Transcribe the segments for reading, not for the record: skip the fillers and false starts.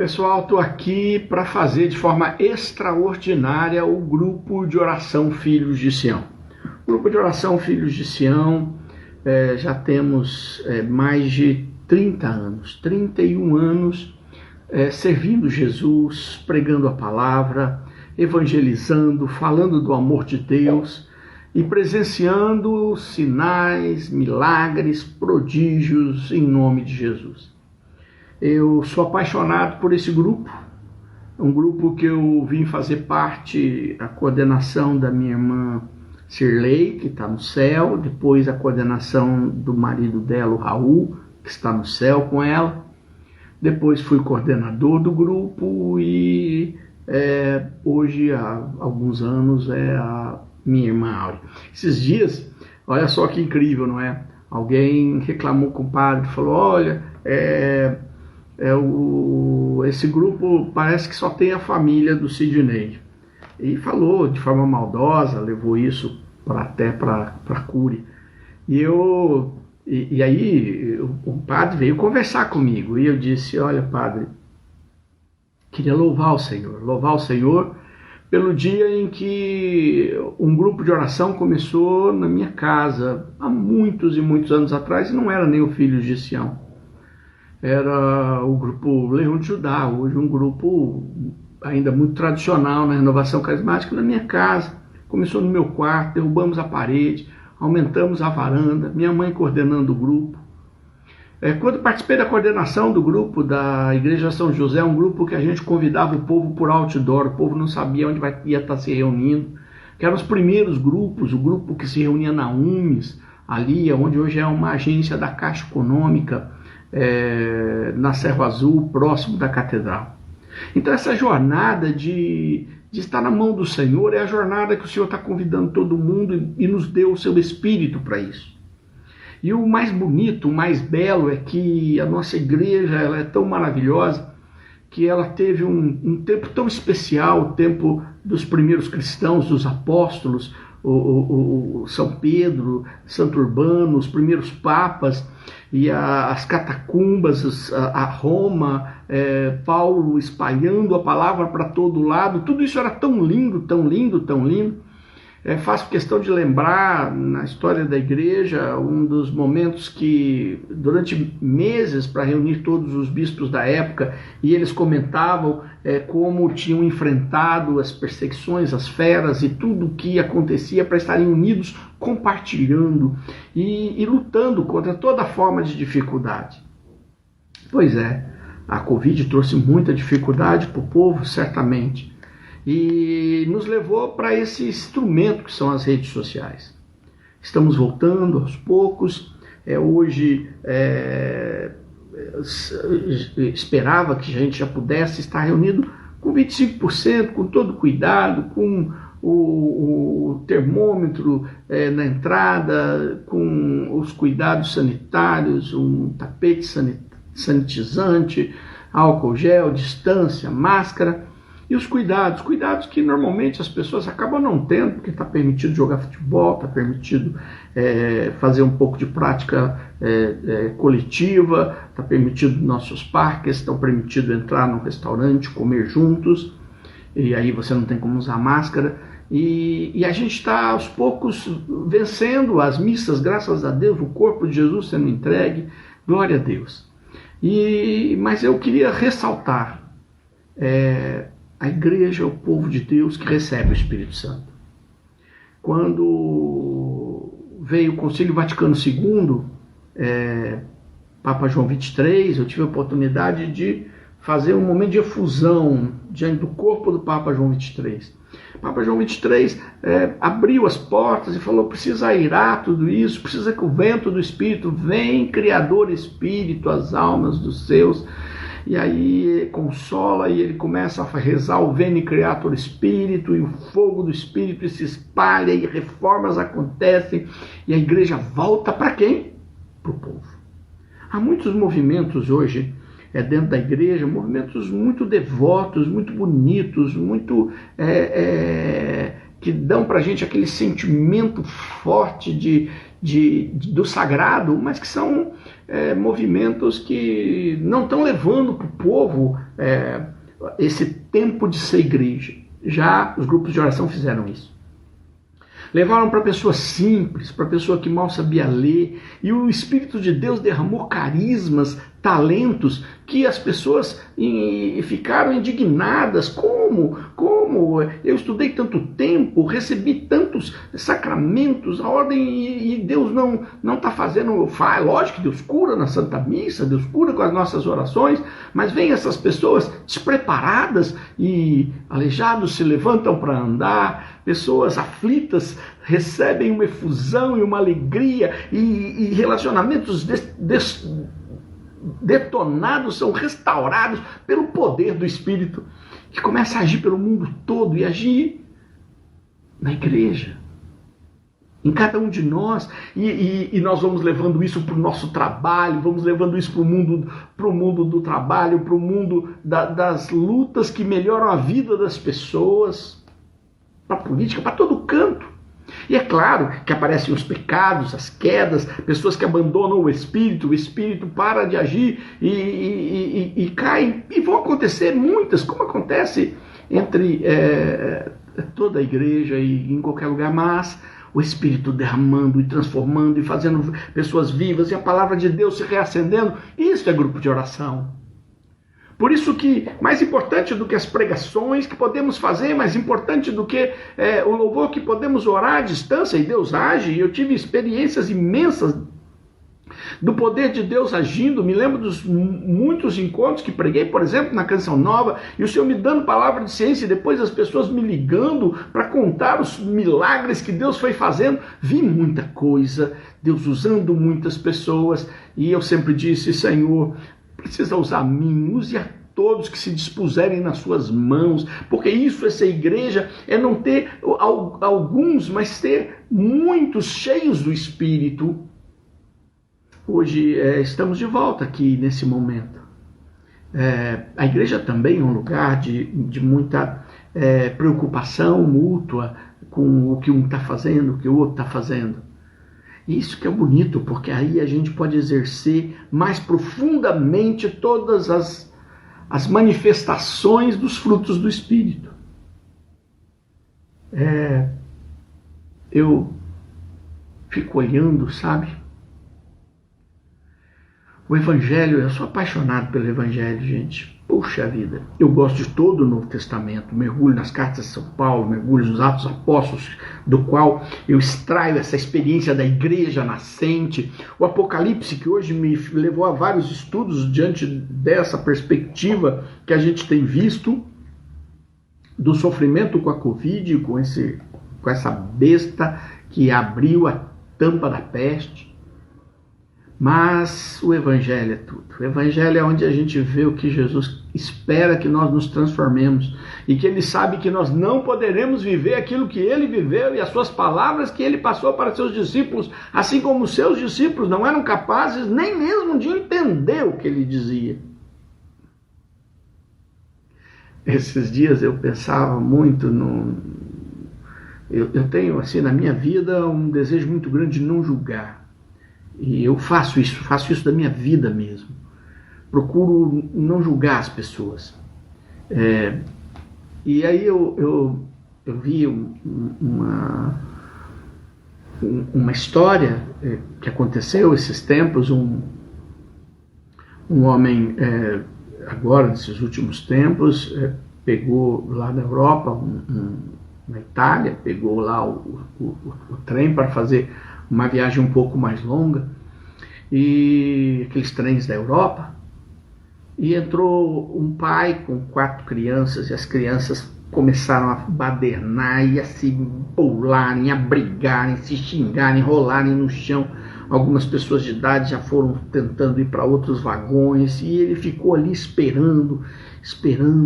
Pessoal, estou aqui para fazer de forma extraordinária o grupo de oração Filhos de Sião. O grupo de oração Filhos de Sião, já temos mais de 30 anos, 31 anos servindo Jesus, pregando a palavra, evangelizando, falando do amor de Deus e presenciando sinais, milagres, prodígios em nome de Jesus. Eu sou apaixonado por esse grupo, um grupo que eu vim fazer parte, a coordenação da minha irmã Cirlei, que está no céu, depois a coordenação do marido dela, o Raul, que está no céu com ela, depois fui coordenador do grupo e hoje, há alguns anos, é a minha irmã Áurea. Esses dias, olha só que incrível, não é? Alguém reclamou com o padre, falou, olha, esse grupo parece que só tem a família do Sidney. E falou de forma maldosa, levou isso até para a cúria. E aí o padre veio conversar comigo e eu disse, olha padre, queria louvar o Senhor pelo dia em que um grupo de oração começou na minha casa, há muitos e muitos anos atrás, e não era nem o Filhos de Sião. Era o grupo Leão de Judá, hoje um grupo ainda muito tradicional na renovação carismática, na minha casa. Começou no meu quarto, derrubamos a parede, aumentamos a varanda, minha mãe coordenando o grupo. Quando participei da coordenação do grupo da Igreja São José, um grupo que a gente convidava o povo por outdoor, o povo não sabia onde ia estar se reunindo, que eram os primeiros grupos, o grupo que se reunia na UMES, ali onde hoje é uma agência da Caixa Econômica, na Serra Azul, próximo da Catedral. Então essa jornada de estar na mão do Senhor é a jornada que o Senhor está convidando todo mundo e nos deu o seu Espírito para isso. E o mais bonito, o mais belo é que a nossa igreja ela é tão maravilhosa que ela teve um tempo tão especial, o tempo dos primeiros cristãos, dos apóstolos, o São Pedro, Santo Urbano, os primeiros papas e as catacumbas, a Roma, Paulo espalhando a palavra para todo lado. Tudo isso era tão lindo, tão lindo, tão lindo. Faço questão de lembrar, na história da igreja, um dos momentos que, durante meses, para reunir todos os bispos da época, e eles comentavam como tinham enfrentado as perseguições, as feras e tudo o que acontecia para estarem unidos, compartilhando e lutando contra toda forma de dificuldade. Pois é, a Covid trouxe muita dificuldade para o povo, certamente, e nos levou para esse instrumento que são as redes sociais. Estamos voltando aos poucos. Hoje esperava que a gente já pudesse estar reunido com 25%, com todo cuidado, com o termômetro na entrada, com os cuidados sanitários, um tapete sanitizante, álcool gel, distância, máscara. E os cuidados que normalmente as pessoas acabam não tendo, porque está permitido jogar futebol, está permitido fazer um pouco de prática coletiva, está permitido nossos parques, estão permitido entrar no restaurante, comer juntos, e aí você não tem como usar máscara. E a gente está aos poucos vencendo as missas, graças a Deus, o corpo de Jesus sendo entregue, glória a Deus. Mas eu queria ressaltar, a igreja é o povo de Deus que recebe o Espírito Santo. Quando veio o Concílio Vaticano II, Papa João XXIII, eu tive a oportunidade de fazer um momento de efusão diante do corpo do Papa João XXIII. O Papa João XXIII abriu as portas e falou, precisa airar tudo isso, precisa que o vento do Espírito vem, Criador Espírito, as almas dos seus. E aí consola e ele começa a rezar o Veni Creator Espírito, e o fogo do Espírito se espalha e reformas acontecem e a igreja volta para quem? Para o povo. Há muitos movimentos hoje dentro da igreja, movimentos muito devotos, muito bonitos, muito que dão para a gente aquele sentimento forte do sagrado, mas que são movimentos que não estão levando para o povo esse tempo de ser igreja. Já os grupos de oração fizeram isso. Levaram para pessoas simples, para pessoa que mal sabia ler, e o Espírito de Deus derramou carismas, talentos, que as pessoas ficaram indignadas. Como eu estudei tanto tempo, recebi tantos sacramentos, a ordem, e Deus não está fazendo. Lógico que Deus cura na Santa Missa, Deus cura com as nossas orações, mas vem essas pessoas despreparadas e aleijados se levantam para andar, pessoas aflitas recebem uma efusão e uma alegria, e relacionamentos detonados são restaurados pelo poder do Espírito, que começa a agir pelo mundo todo e agir na igreja, em cada um de nós, e nós vamos levando isso para o nosso trabalho, vamos levando isso para o mundo do trabalho, para o mundo das lutas que melhoram a vida das pessoas, para a política, para todo canto. E é claro que aparecem os pecados, as quedas, pessoas que abandonam o Espírito para de agir e caem, e vão acontecer muitas, como acontece entre toda a igreja e em qualquer lugar, mas o Espírito derramando e transformando e fazendo pessoas vivas, e a palavra de Deus se reacendendo. Isso é grupo de oração. Por isso que, mais importante do que as pregações que podemos fazer, mais importante do que o louvor que podemos orar à distância, e Deus age, e eu tive experiências imensas do poder de Deus agindo. Me lembro dos muitos encontros que preguei, por exemplo, na Canção Nova, e o Senhor me dando palavra de ciência, e depois as pessoas me ligando para contar os milagres que Deus foi fazendo. Vi muita coisa, Deus usando muitas pessoas, e eu sempre disse: Senhor, precisa usar a mim, use a todos que se dispuserem nas suas mãos, porque isso, essa igreja, é não ter alguns, mas ter muitos cheios do Espírito. Hoje estamos de volta aqui nesse momento. A igreja também é um lugar de muita preocupação mútua com o que um está fazendo, o que o outro está fazendo. Isso que é bonito, porque aí a gente pode exercer mais profundamente todas as manifestações dos frutos do Espírito. Eu fico olhando, sabe? O Evangelho, eu sou apaixonado pelo Evangelho, gente. Puxa vida, eu gosto de todo o Novo Testamento, mergulho nas cartas de São Paulo, mergulho nos Atos Apóstolos, do qual eu extraio essa experiência da igreja nascente, o Apocalipse, que hoje me levou a vários estudos diante dessa perspectiva que a gente tem visto, do sofrimento com a Covid, com essa besta que abriu a tampa da peste. Mas o Evangelho é tudo. O Evangelho é onde a gente vê o que Jesus espera que nós nos transformemos, e que Ele sabe que nós não poderemos viver aquilo que Ele viveu e as suas palavras que Ele passou para seus discípulos, assim como os seus discípulos não eram capazes nem mesmo de entender o que Ele dizia. Esses dias eu pensava muito eu tenho assim na minha vida um desejo muito grande de não julgar. E eu faço isso da minha vida mesmo. Procuro não julgar as pessoas. E aí eu vi uma história que aconteceu esses tempos. Um homem, agora nesses últimos tempos, pegou lá na Europa, na Itália, pegou lá o trem para fazer uma viagem um pouco mais longa, e aqueles trens da Europa, e entrou um pai com 4 crianças, e as crianças começaram a badernar e a se pularem, a brigarem, se xingarem, rolarem no chão. Algumas pessoas de idade já foram tentando ir para outros vagões, e ele ficou ali esperando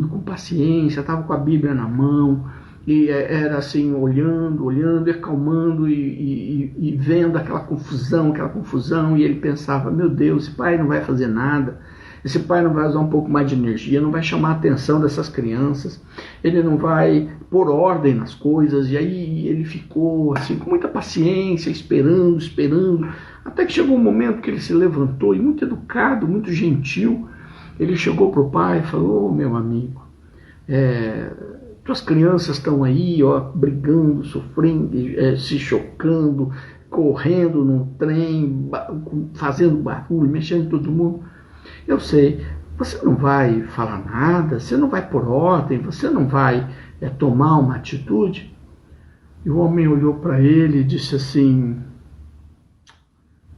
com paciência, estava com a Bíblia na mão, e era assim, olhando e acalmando, e vendo aquela confusão, e ele pensava: meu Deus, esse pai não vai fazer nada, esse pai não vai usar um pouco mais de energia, não vai chamar a atenção dessas crianças, ele não vai pôr ordem nas coisas. E aí ele ficou assim, com muita paciência, esperando, até que chegou um momento que ele se levantou, e muito educado, muito gentil, Ele chegou para o pai e falou: meu amigo, tuas crianças estão aí, ó, brigando, sofrendo, se chocando, correndo num trem, fazendo barulho, mexendo em todo mundo. Eu sei, você não vai falar nada, você não vai por ordem, você não vai tomar uma atitude? E o homem olhou para ele e disse assim: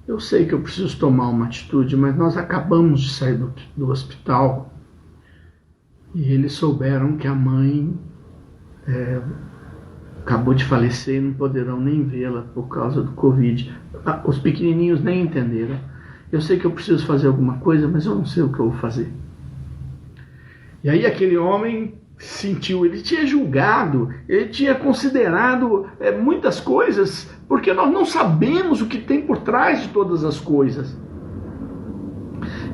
eu sei que eu preciso tomar uma atitude, mas nós acabamos de sair do hospital e eles souberam que a mãe acabou de falecer e não poderão nem vê-la por causa do Covid. Os pequenininhos nem entenderam. Eu sei que eu preciso fazer alguma coisa, mas eu não sei o que eu vou fazer. E aí aquele homem sentiu, ele tinha julgado, ele tinha considerado muitas coisas, porque nós não sabemos o que tem por trás de todas as coisas.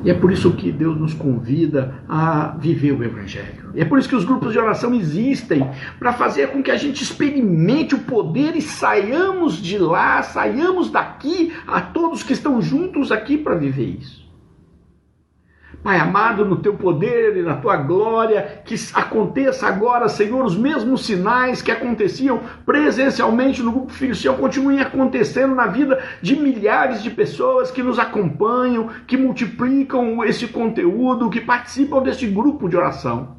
E é por isso que Deus nos convida a viver o Evangelho. E é por isso que os grupos de oração existem, para fazer com que a gente experimente o poder e saiamos de lá, saiamos daqui, a todos que estão juntos aqui para viver isso. Pai amado, no teu poder e na tua glória, que aconteça agora, Senhor, os mesmos sinais que aconteciam presencialmente no Grupo Filho Seu, continuem acontecendo na vida de milhares de pessoas que nos acompanham, que multiplicam esse conteúdo, que participam desse grupo de oração.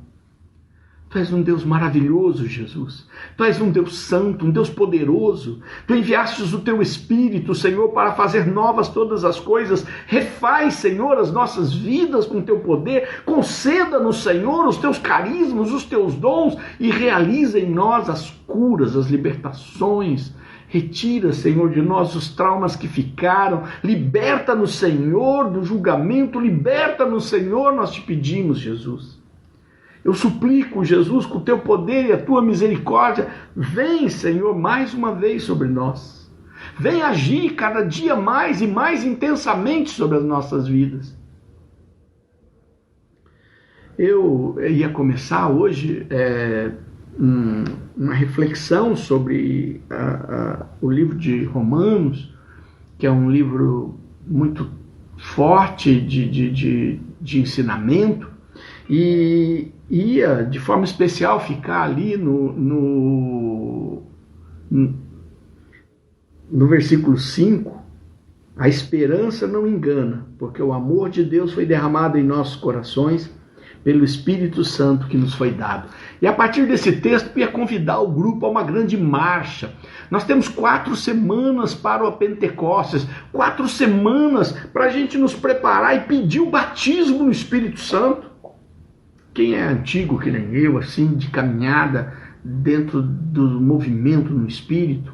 Tu és um Deus maravilhoso, Jesus. Tu és um Deus santo, um Deus poderoso. Tu enviastes o teu Espírito, Senhor, para fazer novas todas as coisas. Refaz, Senhor, as nossas vidas com o teu poder. Conceda-nos, Senhor, os teus carismas, os teus dons e realiza em nós as curas, as libertações. Retira, Senhor, de nós os traumas que ficaram. Liberta-nos, Senhor, do julgamento. Liberta-nos, Senhor, nós te pedimos, Jesus. Eu suplico, Jesus, com o teu poder e a tua misericórdia, vem, Senhor, mais uma vez sobre nós. Vem agir cada dia mais e mais intensamente sobre as nossas vidas. Eu ia começar hoje uma reflexão sobre o livro de Romanos, que é um livro muito forte de ensinamento, e ia de forma especial ficar ali no versículo 5, a esperança não engana, porque o amor de Deus foi derramado em nossos corações pelo Espírito Santo que nos foi dado. E a partir desse texto eu ia convidar o grupo a uma grande marcha. Nós temos 4 semanas para o Pentecostes, 4 semanas para a gente nos preparar e pedir o batismo no Espírito Santo. Quem é antigo, que nem eu, assim, de caminhada dentro do movimento no Espírito,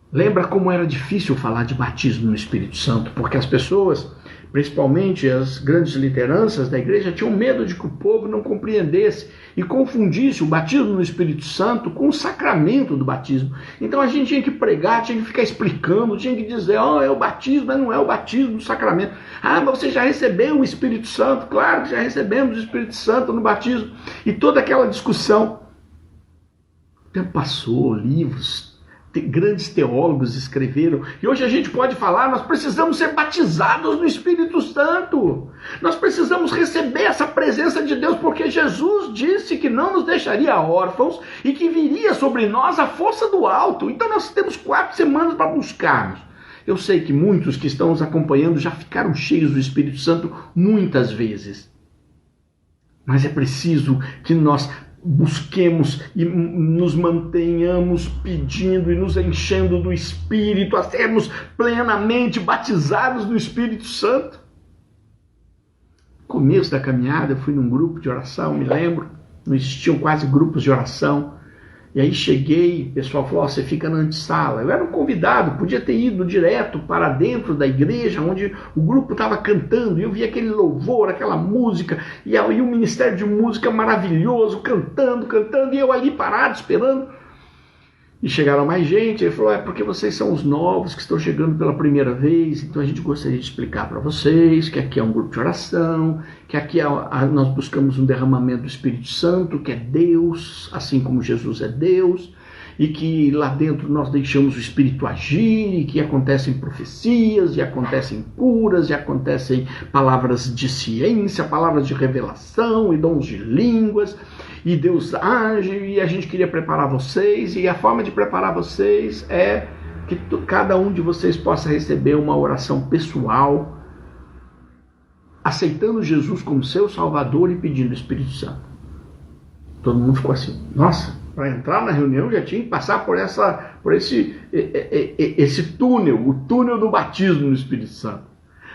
lembra como era difícil falar de batismo no Espírito Santo, porque as pessoas, principalmente as grandes lideranças da igreja, tinham medo de que o povo não compreendesse e confundisse o batismo no Espírito Santo com o sacramento do batismo. Então a gente tinha que pregar, tinha que ficar explicando, tinha que dizer, é o batismo, mas não é o batismo do sacramento. Ah, mas você já recebeu o Espírito Santo? Claro que já recebemos o Espírito Santo no batismo. E toda aquela discussão. O tempo passou, livros, grandes teólogos escreveram, e hoje a gente pode falar, nós precisamos ser batizados no Espírito Santo, nós precisamos receber essa presença de Deus, porque Jesus disse que não nos deixaria órfãos e que viria sobre nós a força do alto. Então nós temos 4 semanas para buscarmos. Eu sei que muitos que estão nos acompanhando já ficaram cheios do Espírito Santo muitas vezes, mas é preciso que nós busquemos e nos mantenhamos pedindo e nos enchendo do Espírito, a sermos plenamente batizados no Espírito Santo. No começo da caminhada eu fui num grupo de oração, me lembro, não existiam quase grupos de oração, e aí cheguei, o pessoal falou, você fica na antessala. Eu era um convidado, podia ter ido direto para dentro da igreja, onde o grupo estava cantando, e eu vi aquele louvor, aquela música, e aí o ministério de música maravilhoso, cantando, e eu ali parado, esperando. E chegaram mais gente, ele falou, porque vocês são os novos que estão chegando pela primeira vez, então a gente gostaria de explicar para vocês que aqui é um grupo de oração, que aqui nós buscamos um derramamento do Espírito Santo, que é Deus, assim como Jesus é Deus, e que lá dentro nós deixamos o Espírito agir, e que acontecem profecias, e acontecem curas, e acontecem palavras de ciência, palavras de revelação e dons de línguas, e Deus age, e a gente queria preparar vocês, e a forma de preparar vocês é que cada um de vocês possa receber uma oração pessoal, aceitando Jesus como seu Salvador e pedindo o Espírito Santo. Todo mundo ficou assim, nossa, para entrar na reunião já tinha que passar por esse túnel, o túnel do batismo no Espírito Santo.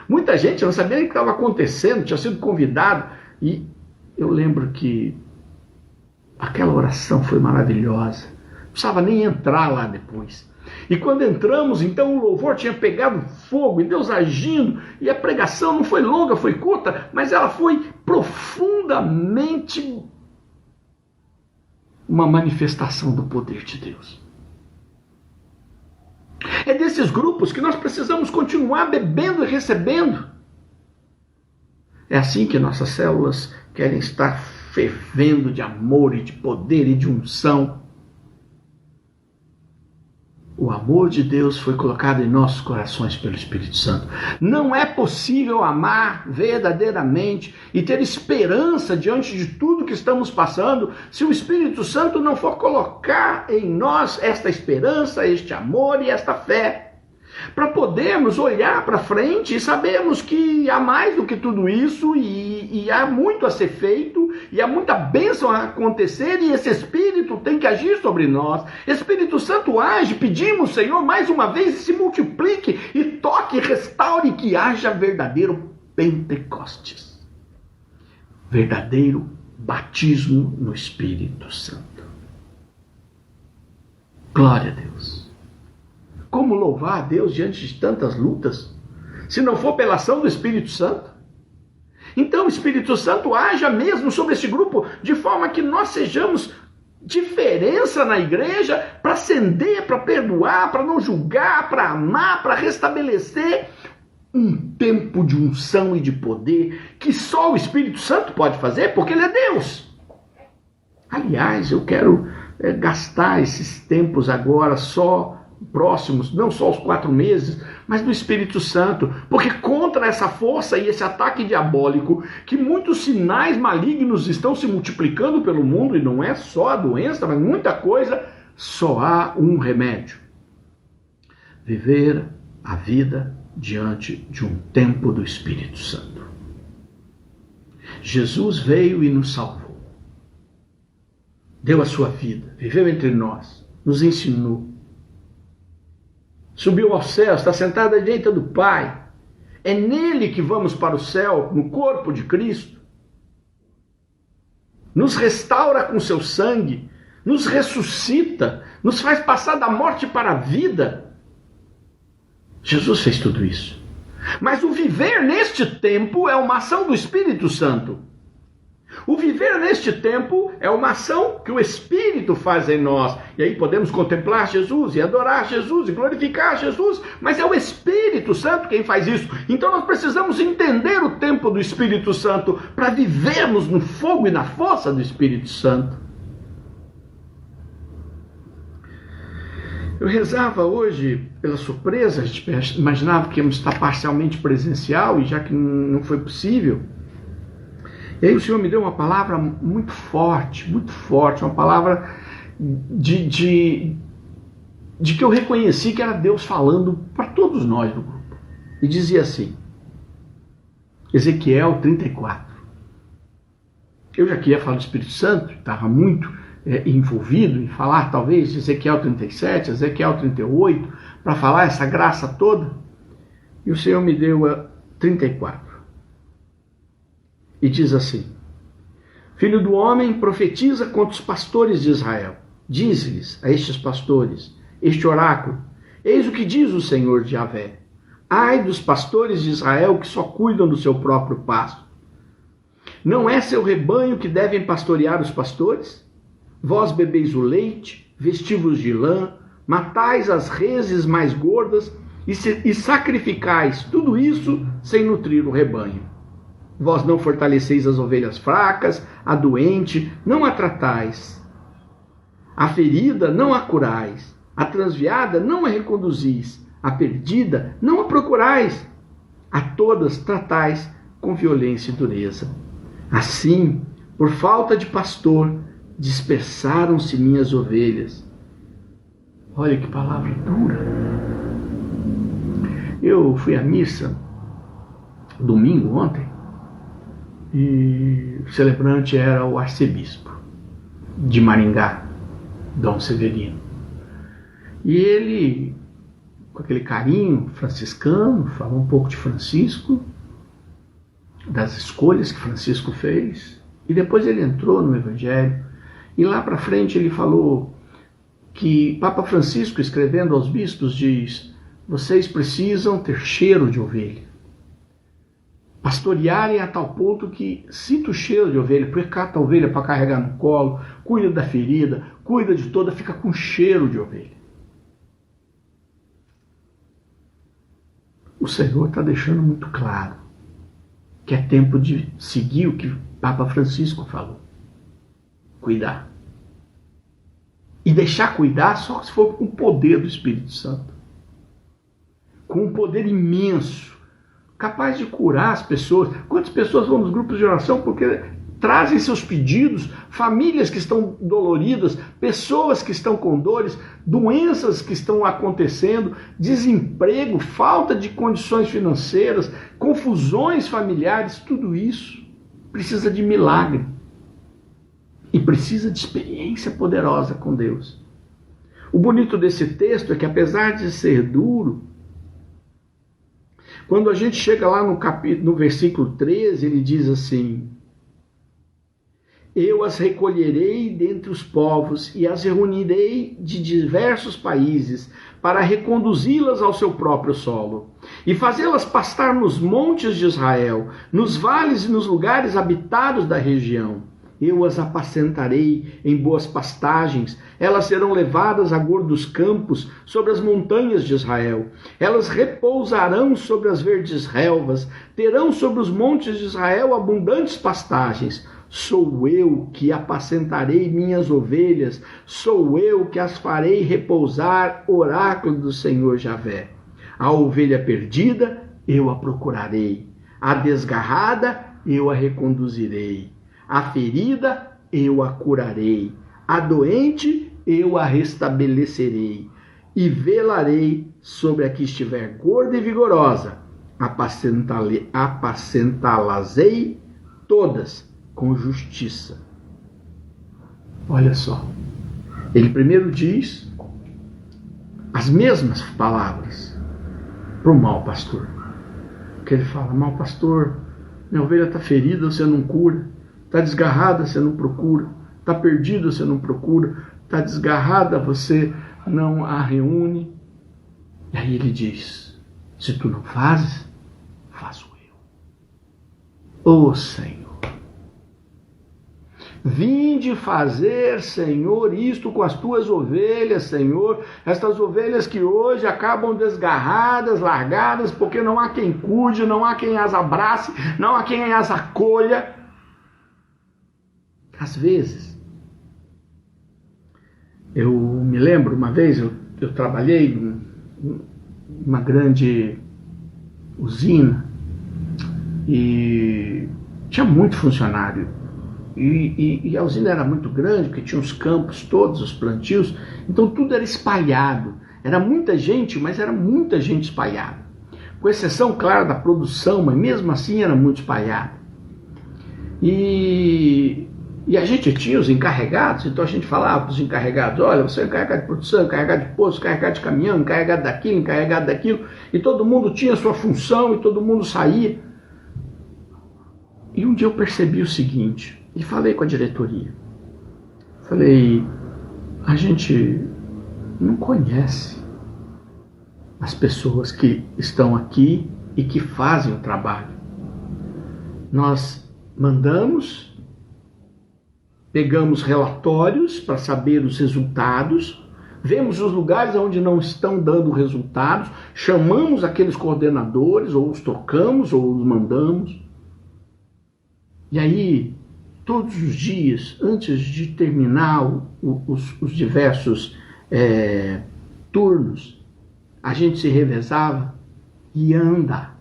Muita gente não sabia nem o que estava acontecendo, tinha sido convidado, e eu lembro que aquela oração foi maravilhosa, não precisava nem entrar lá depois. E quando entramos, então o louvor tinha pegado fogo, e Deus agindo, e a pregação não foi longa, foi curta, mas ela foi profundamente uma manifestação do poder de Deus. É desses grupos que nós precisamos continuar bebendo e recebendo. É assim que nossas células querem estar fervendo de amor e de poder e de unção. O amor de Deus foi colocado em nossos corações pelo Espírito Santo. Não é possível amar verdadeiramente e ter esperança diante de tudo que estamos passando se o Espírito Santo não for colocar em nós esta esperança, este amor e esta fé. Para podermos olhar para frente e sabermos que há mais do que tudo isso e há muito a ser feito e há muita bênção a acontecer, e esse Espírito tem que agir sobre nós. Espírito Santo age, pedimos, Senhor, mais uma vez, se multiplique e toque, restaure, que haja verdadeiro Pentecostes, verdadeiro batismo no Espírito Santo. Glória a Deus. Como louvar a Deus diante de tantas lutas, se não for pela ação do Espírito Santo? Então o Espírito Santo haja mesmo sobre esse grupo, de forma que nós sejamos diferença na igreja, para acender, para perdoar, para não julgar, para amar, para restabelecer um tempo de unção e de poder, que só o Espírito Santo pode fazer, porque Ele é Deus. Aliás, eu quero gastar esses tempos agora só próximos, não só os 4 meses, mas do Espírito Santo, porque contra essa força e esse ataque diabólico, que muitos sinais malignos estão se multiplicando pelo mundo, e não é só a doença, mas muita coisa, só há um remédio: viver a vida diante de um tempo do Espírito Santo. Jesus veio e nos salvou, deu a sua vida, viveu entre nós, nos ensinou, subiu ao céu, está sentado à direita do Pai. É nele que vamos para o céu, no corpo de Cristo. Nos restaura com seu sangue, nos ressuscita, nos faz passar da morte para a vida. Jesus fez tudo isso. Mas o viver neste tempo é uma ação do Espírito Santo. O viver neste tempo é uma ação que o Espírito faz em nós. E aí podemos contemplar Jesus e adorar Jesus e glorificar Jesus, mas é o Espírito Santo quem faz isso. Então nós precisamos entender o tempo do Espírito Santo para vivermos no fogo e na força do Espírito Santo. Eu rezava hoje pela surpresa, a gente imaginava que íamos estar parcialmente presencial, e já que não foi possível, e aí o Senhor me deu uma palavra muito forte, uma palavra de que eu reconheci que era Deus falando para todos nós do grupo. E dizia assim, Ezequiel 34. Eu já queria falar do Espírito Santo, estava muito envolvido em falar talvez de Ezequiel 37, Ezequiel 38, para falar essa graça toda. E o Senhor me deu a 34. E diz assim: Filho do homem, profetiza contra os pastores de Israel. Diz-lhes a estes pastores este oráculo: Eis o que diz o Senhor Javé. Ai dos pastores de Israel que só cuidam do seu próprio pasto. Não é seu rebanho que devem pastorear os pastores? Vós bebeis o leite, vestivos de lã, matais as reses mais gordas e sacrificais tudo isso sem nutrir o rebanho. Vós não fortaleceis as ovelhas fracas, a doente, não a tratais. A ferida não a curais, a transviada não a reconduzis, a perdida não a procurais, a todas tratais com violência e dureza. Assim, por falta de pastor, dispersaram-se minhas ovelhas. Olha que palavra dura. Eu fui à missa domingo ontem e o celebrante era o arcebispo de Maringá, Dom Severino. E ele, com aquele carinho franciscano, falou um pouco de Francisco, das escolhas que Francisco fez, e depois ele entrou no Evangelho, e lá para frente ele falou que Papa Francisco, escrevendo aos bispos, diz: vocês precisam ter cheiro de ovelha, pastorearem a tal ponto que sinta o cheiro de ovelha, porque cata a ovelha para carregar no colo, cuida da ferida, cuida de toda, fica com cheiro de ovelha. O Senhor está deixando muito claro que é tempo de seguir o que Papa Francisco falou. Cuidar. E deixar cuidar só se for com o poder do Espírito Santo. Com um poder imenso, capaz de curar as pessoas. Quantas pessoas vão nos grupos de oração porque trazem seus pedidos, famílias que estão doloridas, pessoas que estão com dores, doenças que estão acontecendo, desemprego, falta de condições financeiras, confusões familiares, tudo isso precisa de milagre e precisa de experiência poderosa com Deus. O bonito desse texto é que, apesar de ser duro, quando a gente chega lá no versículo 13, ele diz assim: eu as recolherei dentre os povos e as reunirei de diversos países para reconduzi-las ao seu próprio solo e fazê-las pastar nos montes de Israel, nos vales e nos lugares habitados da região. Eu as apacentarei em boas pastagens, elas serão levadas a gordos campos sobre as montanhas de Israel. Elas repousarão sobre as verdes relvas, terão sobre os montes de Israel abundantes pastagens. Sou eu que apacentarei minhas ovelhas, sou eu que as farei repousar, oráculo do Senhor Javé. A ovelha perdida eu a procurarei, a desgarrada eu a reconduzirei. A ferida eu a curarei, a doente eu a restabelecerei, e velarei sobre a que estiver gorda e vigorosa, apacentá-las-ei todas com justiça. Olha só, ele primeiro diz as mesmas palavras para o mau pastor, que ele fala: mau pastor, minha ovelha está ferida, você não cura. Está desgarrada, você não procura. Está perdida, você não procura. Está desgarrada, você não a reúne. E aí ele diz: se tu não fazes, faço eu. Ô Senhor, vinde fazer, Senhor, isto com as tuas ovelhas, Senhor. Estas ovelhas que hoje acabam desgarradas, largadas, porque não há quem cuide, não há quem as abrace, não há quem as acolha. Às vezes, eu me lembro, uma vez eu trabalhei numa grande usina e tinha muito funcionário. E a usina era muito grande, porque tinha os campos todos, os plantios, então tudo era espalhado. Era muita gente, mas era muita gente espalhada. Com exceção, claro, da produção, mas mesmo assim era muito espalhado. E a gente tinha os encarregados, então a gente falava para os encarregados: olha, você é encarregado de produção, encarregado de posto, encarregado de caminhão, encarregado daquilo, e todo mundo tinha a sua função e todo mundo saía. E um dia eu percebi o seguinte, e falei com a diretoria, falei: a gente não conhece as pessoas que estão aqui e que fazem o trabalho. Nós mandamos, pegamos relatórios para saber os resultados, vemos os lugares onde não estão dando resultados, chamamos aqueles coordenadores, ou os tocamos, ou os mandamos. E aí todos os dias, antes de terminar os diversos turnos, a gente se revezava e ia andar.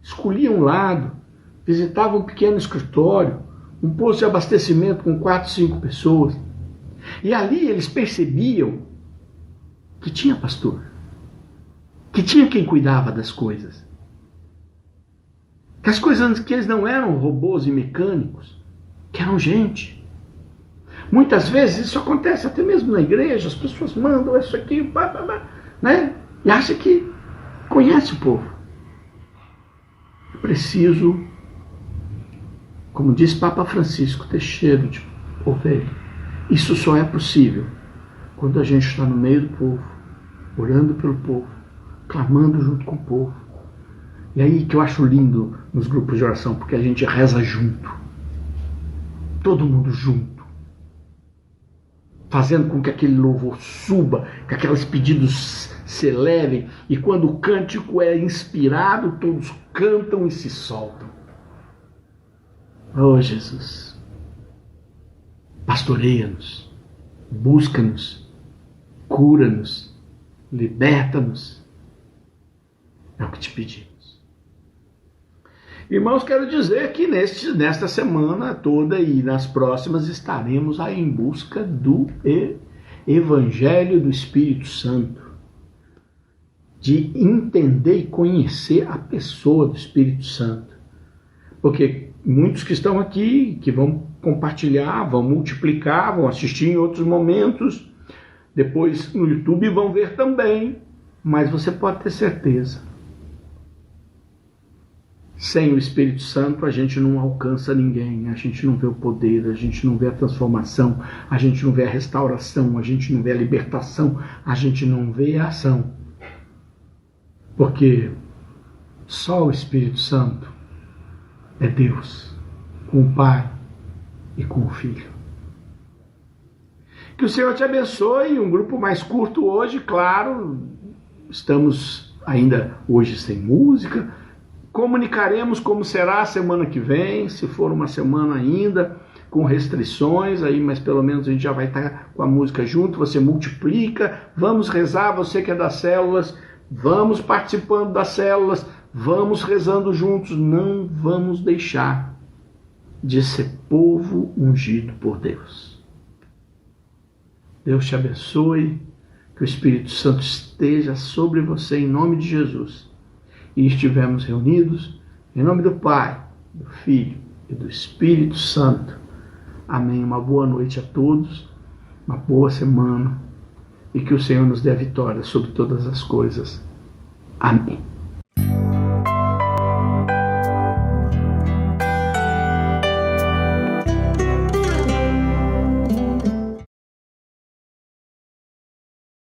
Escolhia um lado, visitava um pequeno escritório, um posto de abastecimento com 4, 5 pessoas. E ali eles percebiam que tinha pastor, que tinha quem cuidava das coisas. Que as coisas, que eles não eram robôs e mecânicos, que eram gente. Muitas vezes isso acontece até mesmo na igreja, as pessoas mandam isso aqui, né? E acham que conhece o povo. É preciso, como diz Papa Francisco, ter cheiro de ovelha. Isso só é possível quando a gente está no meio do povo, orando pelo povo, clamando junto com o povo. E aí que eu acho lindo nos grupos de oração, porque a gente reza junto. Todo mundo junto. Fazendo com que aquele louvor suba, que aqueles pedidos se elevem. E quando o cântico é inspirado, todos cantam e se soltam. Oh, Jesus! Pastoreia-nos, busca-nos, cura-nos, liberta-nos. É o que te pedimos. Irmãos, quero dizer que nesta semana toda e nas próximas estaremos aí em busca do Evangelho do Espírito Santo. De entender e conhecer a pessoa do Espírito Santo. Porque muitos que estão aqui, que vão compartilhar, vão multiplicar, vão assistir em outros momentos, depois no YouTube vão ver também, mas você pode ter certeza, sem o Espírito Santo a gente não alcança ninguém, a gente não vê o poder, a gente não vê a transformação, a gente não vê a restauração, a gente não vê a libertação, a gente não vê a ação, porque só o Espírito Santo é Deus, com o Pai e com o Filho. Que o Senhor te abençoe. Um grupo mais curto hoje, claro. Estamos ainda hoje sem música. Comunicaremos como será a semana que vem, se for uma semana ainda com restrições, aí, mas pelo menos a gente já vai estar com a música junto. Você multiplica, vamos rezar, você que é das células, vamos participando das células, vamos rezando juntos, não vamos deixar de ser povo ungido por Deus. Deus te abençoe, que o Espírito Santo esteja sobre você em nome de Jesus. E estivemos reunidos em nome do Pai, do Filho e do Espírito Santo. Amém. Uma boa noite a todos, uma boa semana e que o Senhor nos dê a vitória sobre todas as coisas. Amém.